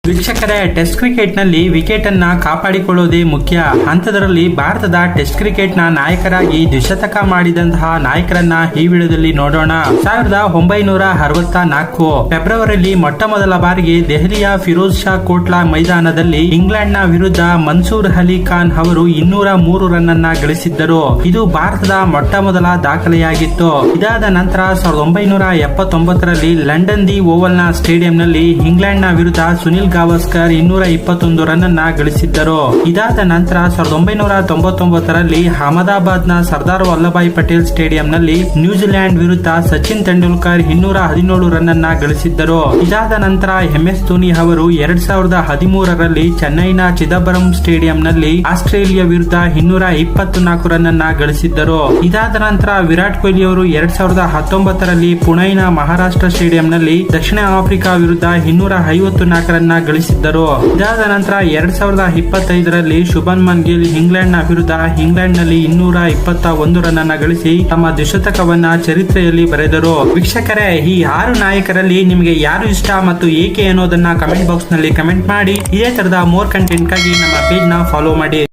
ವೀಕ್ಷಕರೇ, test cricket ನಲ್ಲಿ wicket ಅನ್ನ ಕಾಪಾಡಿಕೊಳ್ಳುವುದೇ ಮುಖ್ಯ. ಅಂತದರಲ್ಲಿ ಭಾರತದ ಟೆಸ್ಟ್ ಕ್ರಿಕೆಟ್ ನ ನಾಯಕರಾಗಿ ದ್ವಿಶತಕ ಮಾಡಿದಂತಹ ನಾಯಕರನ್ನ ಈ ವಿಡಿಯೋದಲ್ಲಿ ನೋಡೋಣ. 1964 ಫೆಬ್ರವರಿಯಲ್ಲಿ ಮೊಟ್ಟ ಮೊದಲ ಬಾರಿಗೆ ದೆಹಲಿಯ ಫಿರೋಜ್ ಶಾ ಕೋಟ್ಲಾ ಮೈದಾನದಲ್ಲಿ ಇಂಗ್ಲೆಂಡ್ ನ ವಿರುದ್ಧ ಮನ್ಸೂರ್ ಅಲಿ ಖಾನ್ ಅವರು 203 ರನ್ ಅನ್ನ ಗಳಿಸಿದ್ದರು. ಇದು ಭಾರತದ ಮೊಟ್ಟ ಮೊದಲ ದಾಖಲೆಯಾಗಿತ್ತು. ಇದಾದ ನಂತರ 1979ರಲ್ಲಿ ಲಂಡನ್ ದಿ ಓವಲ್ ನ ಸ್ಟೇಡಿಯಂ ನಲ್ಲಿ ಇಂಗ್ಲೆಂಡ್ ನ ವಿರುದ್ಧ ಸುನಿಲ್ ಗವಾಸ್ಕರ್ 221 ರನ್ ಅನ್ನ ಗಳಿಸಿದ್ದರು. ಇದಾದ ನಂತರ 1999ರಲ್ಲಿ ಅಹಮದಾಬಾದ್ ನ ಸರ್ದಾರ್ ವಲ್ಲಭಾಯ್ ಪಟೇಲ್ ಸ್ಟೇಡಿಯಂ ನಲ್ಲಿ ನ್ಯೂಜಿಲೆಂಡ್ ವಿರುದ್ಧ ಸಚಿನ್ ತೆಂಡೂಲ್ಕರ್ 217 ರನ್ ಅನ್ನ ಗಳಿಸಿದ್ದರು. ಇದಾದ ನಂತರ MS ಧೋನಿ ಅವರು 2013ರಲ್ಲಿ ಚೆನ್ನೈನ ಚಿದಂಬರಂ ಸ್ಟೇಡಿಯಂ ನಲ್ಲಿ ಆಸ್ಟ್ರೇಲಿಯಾ ವಿರುದ್ಧ 224 ರನ್ ಅನ್ನ ಗಳಿಸಿದ್ದರು. ಇದಾದ ನಂತರ ವಿರಾಟ್ ಕೊಹ್ಲಿ ಅವರು 2019ರಲ್ಲಿ ಪುಣೆನ ಮಹಾರಾಷ್ಟ್ರ ಸ್ಟೇಡಿಯಂ ನಲ್ಲಿ ದಕ್ಷಿಣ ಆಫ್ರಿಕಾ ವಿರುದ್ಧ 254 ರನ್ ಗಳಿಸಿದ್ದರು. ಇದಾದ ನಂತರ 2025ರಲ್ಲಿ ಶುಭಮನ್ ಗಿಲ್ ಇಂಗ್ಲೆಂಡ್ ನ ವಿರುದ್ಧ ಇಂಗ್ಲೆಂಡ್ ನಲ್ಲಿ 221 ರನ್ ಅನ್ನ ಗಳಿಸಿ ತಮ್ಮ ದ್ವಿಶತಕವನ್ನ ಚರಿತ್ರೆಯಲ್ಲಿ ಬರೆದರು. ವೀಕ್ಷಕರೇ, ಈ 6 ನಾಯಕರಲ್ಲಿ ನಿಮಗೆ ಯಾರು ಇಷ್ಟ ಮತ್ತು ಏಕೆ ಅನ್ನೋದನ್ನ ಕಮೆಂಟ್ ಬಾಕ್ಸ್ ನಲ್ಲಿ ಕಮೆಂಟ್ ಮಾಡಿ. ಇದೇ ತರದ ಮೋರ್ ಕಂಟೆಂಟ್ ಗಾಗಿ ನಮ್ಮ ಪೇಜ್ ನ ಫಾಲೋ ಮಾಡಿ.